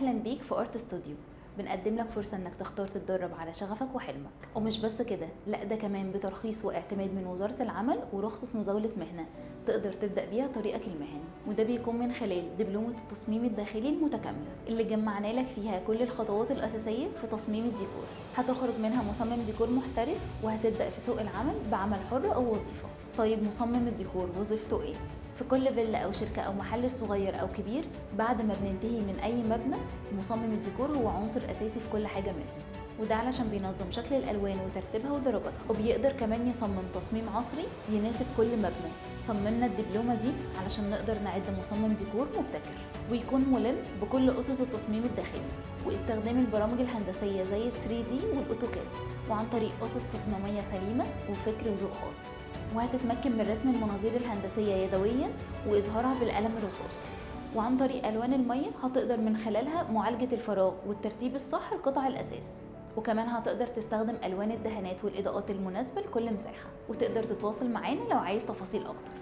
أهلا بيك في ارت ستوديو. بنقدم لك فرصة انك تختار تتدرب على شغفك وحلمك، ومش بس كده، لا ده كمان بترخيص واعتماد من وزارة العمل ورخصة مزاولة مهنة تقدر تبدأ بيها طريقك المهني، وده بيكون من خلال دبلومة التصميم الداخلي المتكاملة اللي جمعنا لك فيها كل الخطوات الأساسية في تصميم الديكور. هتخرج منها مصمم ديكور محترف وهتبدأ في سوق العمل بعمل حر أو وظيفة. طيب مصمم الديكور وظيفته ايه؟ في كل فيلا أو شركة أو محل صغير أو كبير، بعد ما بننتهي من أي مبنى، مصمم الديكور هو عنصر أساسي في كل حاجة منهم، وده علشان بينظم شكل الألوان وترتيبها ودرجاتها، وبيقدر كمان يصمم تصميم عصري يناسب كل مبنى. صممنا الدبلومة دي علشان نقدر نعد مصمم ديكور مبتكر ويكون ملم بكل أسس التصميم الداخلي واستخدام البرامج الهندسية زي 3D والأوتوكاد، وعن طريق أسس تصميمية سليمة وفكر وذوق خاص. وهتتمكن من رسم المناظير الهندسية يدويا وإظهارها بالقلم الرصاص، وعن طريق ألوان المية هتقدر من خلالها معالجة الفراغ والترتيب الصح لقطع الأساس، وكمان هتقدر تستخدم ألوان الدهانات والإضاءات المناسبة لكل مساحة. وتقدر تتواصل معانا لو عايز تفاصيل أكتر.